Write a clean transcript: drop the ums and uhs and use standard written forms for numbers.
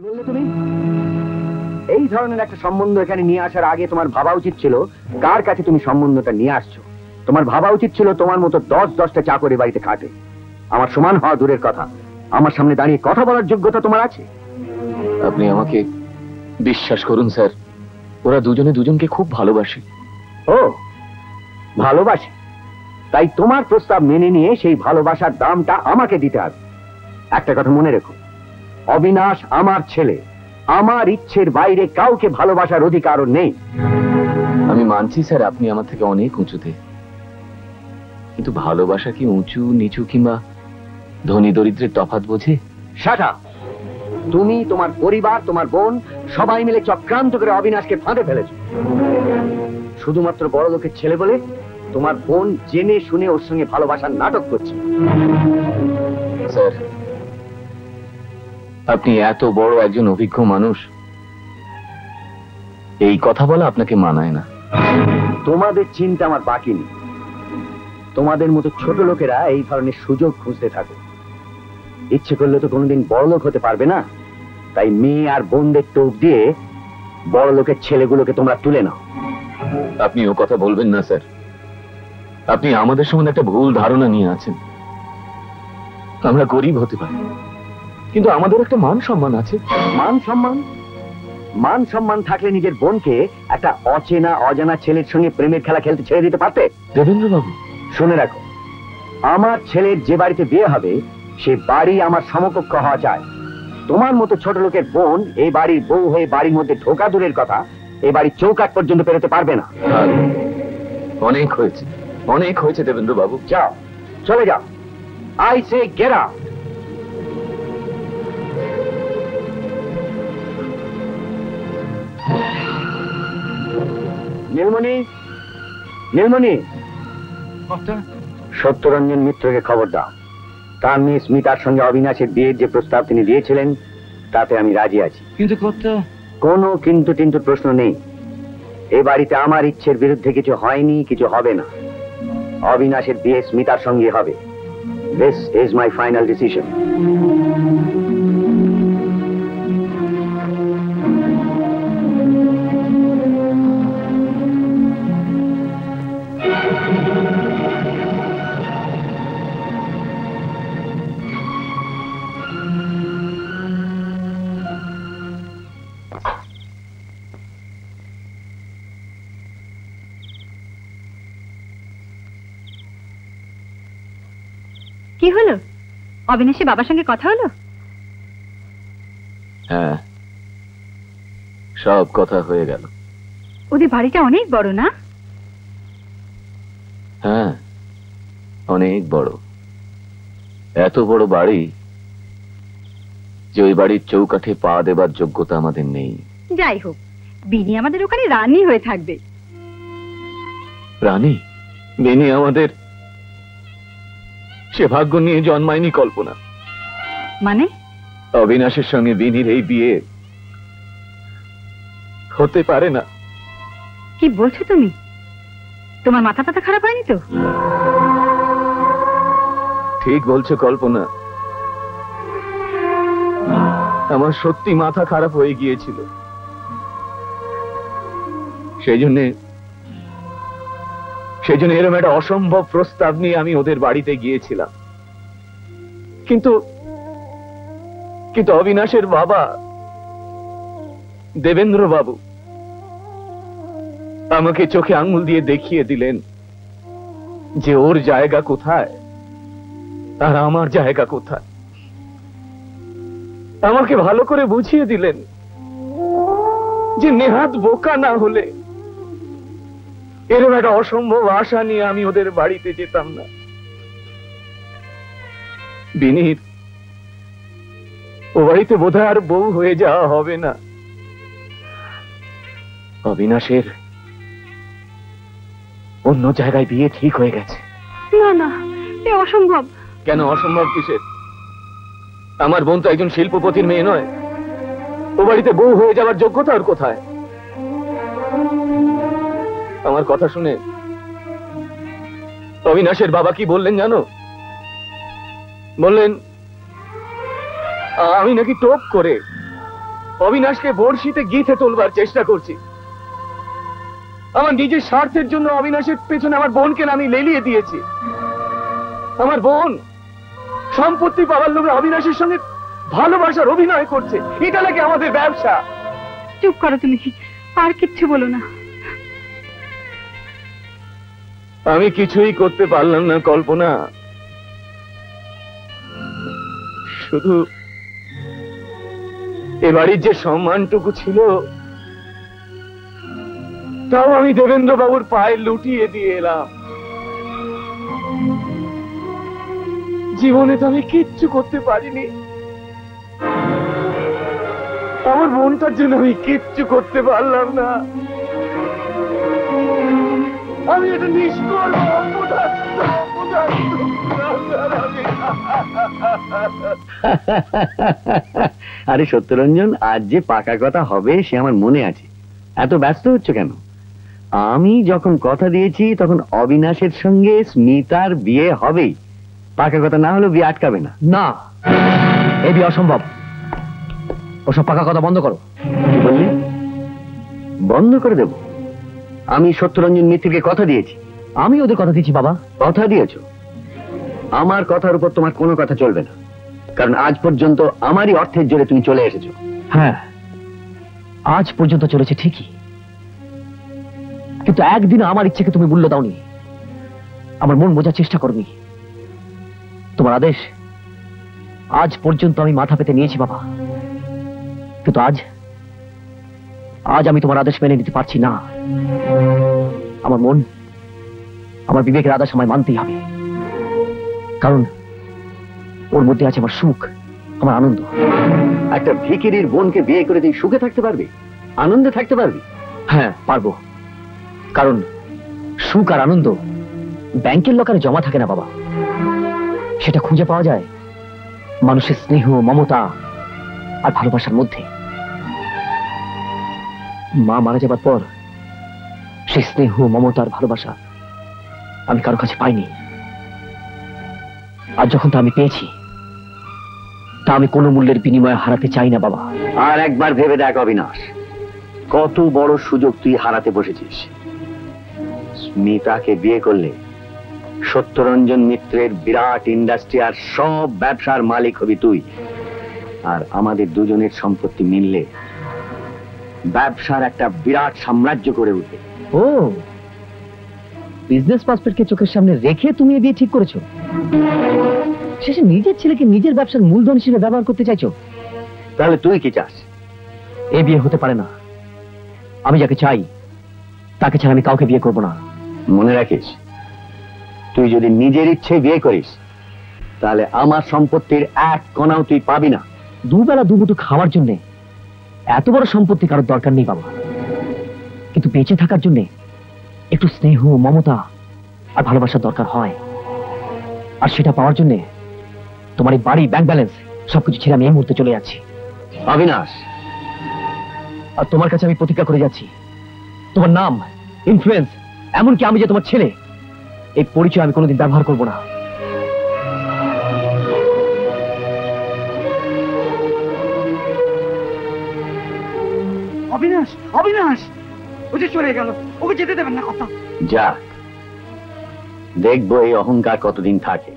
বললে তুমি এই ধরনের একটা সম্বন্ধ এখানে নিয়ে আসার আগে তোমার ভাবা উচিত ছিল কার কাছে তুমি সম্বন্ধটা নিয়ে আসছো। তোমার ভাবা উচিত ছিল তোমার মতো 10-10টা চাকরি বাড়িতে খাটে। আমার সমান হওয়া দূরের কথা, আমার সামনে দাঁড়িয়ে কথা বলার যোগ্যতা তোমার আছে? আপনি আমাকে বিশ্বাস করুন স্যার, ওরা দুজনে দুজনকে খুব ভালোবাসে। ও ভালোবাসে, তাই তোমার প্রস্তাব মেনে নিয়ে সেই ভালোবাসার দামটা আমাকে দিতে হবে। একটা কথা মনে রেখো, অবিনাশ আমার ছেলে, আমার ইচ্ছের বাইরে কাউকে ভালোবাসার অধিকারও নেই। আমি মানছি স্যার আপনি আমার থেকে অনেক উঁচুতে, কিন্তু ভালোবাসা কি উঁচু নিচু কিংবা ধনী দরিদ্রের তফাৎ বোঝে? Shut up! তুমি, তোমার পরিবার, তোমার বোন সবাই মিলে চক্রান্ত করে অবিনাশকে ফাঁদে ফেলেছো। শুধুমাত্র বড় লোকের ছেলে বলে তোমার বোন জেনে শুনে ওর সঙ্গে ভালোবাসার নাটক করছে। স্যার, আপনি এত বড় একজন অভিজ্ঞ মানুষ, এই কথা বলা আপনাকে মানায় না। তোমাদের চিন্তা আমার বাকি নেই। তোমাদের মতো ছোট লোকেরা এই ধরনের সুযোগ খুঁজতে থাকে। ইচ্ছে করলে তো কোনোদিন বড় লোক হতে পারবে না, তাই মেয়ে আর বোনদের টোপ দিয়ে বড় লোকের ছেলেগুলোকে তোমরা তুলে নাও। আপনি ও কথা বলবেন না স্যার, আপনি আমাদের সম্বন্ধে একটা ভুল ধারণা নিয়ে আছেন। আমরা গরিব হতে পারি, কিন্তু আমাদের একটা মান সম্মান আছে। মান সম্মান? মান সম্মান থাকলে নিজের বোনকে একটা অচেনা অজানা ছেলের সঙ্গে প্রেমের খেলা খেলতে ছেড়ে দিতে পারতে? দেবেন্দ্র বাবু, শুনে রাখো, আমার ছেলের যে বাড়িতে বিয়ে হবে সে বাড়ি আমার সমকক্ষ হওয়া চাই। তোমার মতো ছোট লোকের বোন এই বাড়ির বউ হয়ে বাড়ির মধ্যে ঢোকা দূরের কথা, এই বাড়ির চৌকাঠ পর্যন্ত পেরোতে পারবে না। অনেক হয়েছে, অনেক হয়েছে দেবেন্দ্র বাবু। যাও, চলে যাও। I say get out. Nilmoni, Nilmoni, Satyaranjan মিত্রকে খবর দাও। তার মেয়ে স্মিতার সঙ্গে অবিনাশের বিয়ের যে প্রস্তাব তিনি দিয়েছিলেন তাতে আমি রাজি আছি। কিন্তু কর্তা, কোনো কিন্তু টিন্তু প্রশ্ন নেই। এ বাড়িতে আমার ইচ্ছের বিরুদ্ধে কিছু হয়নি, কিছু হবে না। অবিনাশের বিয়ে স্মিতার সঙ্গে হবে। This is my final decision. কি হলো? অবিনাশের বাবার সঙ্গে কথা হলো? হ্যাঁ, সব কথা হয়ে গেল। ওদের বাড়িটা অনেক বড় না? হ্যাঁ, অনেক বড়। এত বড় বাড়ি যে ওই বাড়ির চৌকাঠে পা দেবার যোগ্যতা আমাদের নেই। যাই হোক, বিনি আমাদের ওখানে রানী হয়ে থাকবে। রানী? বিনি আমাদের সে ভাগ্য নিয়ে জন্মায়নি কল্পনা। মানে? অবিনাশের সঙ্গে বিনির এই বিয়ে হতে পারে না। কি বলছো তুমি? তোমার মাথা টাথা খারাপ হয়নি তো? ঠিক বলছো কল্পনা, আমার সত্যি মাথা খারাপ হয়ে গিয়েছিল। সেই জন্য এরকম একটা অসম্ভব প্রস্তাব নিয়ে আমি ওদের বাড়িতে গিয়েছিলাম। কিন্তু অবিনাশের বাবা দেবেন্দ্র বাবু আমাকে চোখে আঙুল দিয়ে দেখিয়ে দিলেন যে ওর জায়গা কোথায় আর আমার জায়গা কোথায়। আমাকে ভালো করে বুঝিয়ে দিলেন যে নেহাত বোকা না হলে এরকম একটা অসম্ভব আশা নিয়ে আমি ওদের বাড়িতে যেতাম না। বিনির ও বাড়িতে বোধহয় আর বউ হয়ে যাওয়া হবে না। অবিনাশের অন্য জায়গায় বিয়ে ঠিক হয়ে গেছে। না না, এ অসম্ভব। কেন অসম্ভব কিসের? আমার বোন তো একজন শিল্পপতির মেয়ে নয়। ও বাড়িতে বউ হয়ে যাওয়ার যোগ্যতা আর কোথায়? আমার কথা শুনে অবিনাশের বাবা কি বললেন জানো? বললেন আমি নাকি টোপ করে অবিনাশকে বড়শিতে গিথে তোলবার চেষ্টা করছি। আমার নিজের স্বার্থের জন্য অবিনাশের পেছনে আমার বোনকে আমি লেলিয়ে দিয়েছি। আমার বোন সম্পত্তি পাওয়ার লোভে অবিনাশের সঙ্গে ভালোবাসার অভিনয় করছে। এটা নাকি আমাদের ব্যবসা? চুপ করো তুমি, আর কিচ্ছু বলো না। আমি কিছুই করতে পারলাম না কল্পনা, শুধু এ বাড়ির যে সম্মানটুকু ছিল তাও আমি দেবেন্দ্র বাবুর পায়ে লুটিয়ে দিয়ে এলাম। জীবনে তো আমি কিচ্ছু করতে পারিনি, আমার বোনটার জন্য আমি কিচ্ছু করতে পারলাম না। আমি এটা নিষ্কর্ম অপদার্থ, অপদার্থ, অপদার্থ আমি। আরে সত্যরঞ্জন, আজ যে পাকা কথা হবে সে আমার মনে আছে। এত ব্যস্ত হচ্ছ কেন? আমি যখন কথা দিয়েছি তখন অবিনাশের সঙ্গে স্মিতার বিয়ে হবেই। পাকা কথা না হলেও বিয়ে আটকাবে না। না, এই বিয়ে অসম্ভব। ওসব পাকা কথা বন্ধ করো। কি বললি? বন্ধ করে দেব? আমি সত্যরঞ্জন মিত্রকে কথা দিয়েছি। আমি ওদের কথা দিচ্ছি বাবা। কথা দিয়েছ? আমার কথার উপর তোমার কোনো কথা চলবে না, কারণ আজ পর্যন্ত আমারই অর্থের জোরে তুমি চলে এসেছো। হ্যাঁ, আজ পর্যন্ত চলেছে ঠিকই, কিন্তু একদিন আমার ইচ্ছেকে তুমি মূল্য দাওনি, আমার মন বোঝার চেষ্টা করনি। তোমার আদেশ আজ পর্যন্ত আমি মাথা পেতে নিয়েছি বাবা, কিন্তু আজ আমি তোমার আদেশ মেনে নিতে পারছি না। আমার মন, আমার বিবেকের আদেশ আমায় মানতেই হবে, কারণ ওর মধ্যে আছে আমার সুখ, আমার আনন্দ। একটা ভিখিরির বোনকে বিয়ে করে তুই সুখে থাকতে পারবি, আনন্দে থাকতে পারবি? হ্যাঁ পারবো, কারণ সুখ আর আনন্দ ব্যাংকের লকারে জমা থাকে না বাবা, সেটা খুঁজে পাওয়া যায় মানুষের স্নেহ, মমতা আর ভালোবাসার মধ্যে। মা মারা যাবার পর সেই স্নেহ, মমতা আর ভালোবাসা আমি কারো কাছে পাইনি, আর যখন তা আমি পেয়েছি তা আমি কোনো মূল্যের বিনিময়ে হারাতে চাই না বাবা। আর একবার ভেবে দেখ অবিনাশ, কত বড় সুযোগ তুই হারাতে বসেছিস। স্মিতাকে বিয়ে করলে সত্যরঞ্জন মিত্রের বিরাট ইন্ডাস্ট্রি আর সব ব্যবসার মালিক হবি তুই, আর আমাদের দুজনের সম্পত্তি মিললে ব্যবসার একটা বিরাট সাম্রাজ্য করে উঠবে। ও, বিজনেস পার্সপেক্টকে চোখের সামনে রেখে তুমি এ বিয়ে ঠিক করেছো? শেষে নিজের ছেলেকে নিজের ব্যবসার মূলধন হিসেবে ব্যবহার করতে চাইছো? তাহলে তুই কি চাস? এ বিয়ে হতে পারে না। আমি যাকে চাই তাকে ছাড়া আমি কাউকে বিয়ে করব না। মনে রাখিস, তুই যদি নিজের ইচ্ছে বিয়ে করিস তাহলে আমার সম্পত্তির এক কণাও তুই পাবি না। দুবেলা দুমুঠো খাওয়ার জন্য এত বড় সম্পত্তি কারোর দরকার নেই বাবা, কিন্তু বেঁচে থাকার জন্য একটু স্নেহ, মমতা আর ভালোবাসার দরকার হয়, আর সেটা পাওয়ার জন্য তোমার এই বাড়ি, ব্যাংক ব্যালেন্স সবকিছু ছেড়ে আমি এই মুহূর্তে চলে যাচ্ছি। অবিনাশ, আর তোমার কাছে আমি প্রতিজ্ঞা করে যাচ্ছি, তোমার নাম, ইনফ্লুয়েন্স, এমনকি আমি যে তোমার ছেলে, এই পরিচয় আমি কোনোদিন ব্যবহার করব না। অবিনাশ, অবিনাশ, ও যে চলে গেল, ওকে যেতে দেবেন না। কথা যাক, দেখবো এই অহংকার কতদিন থাকে।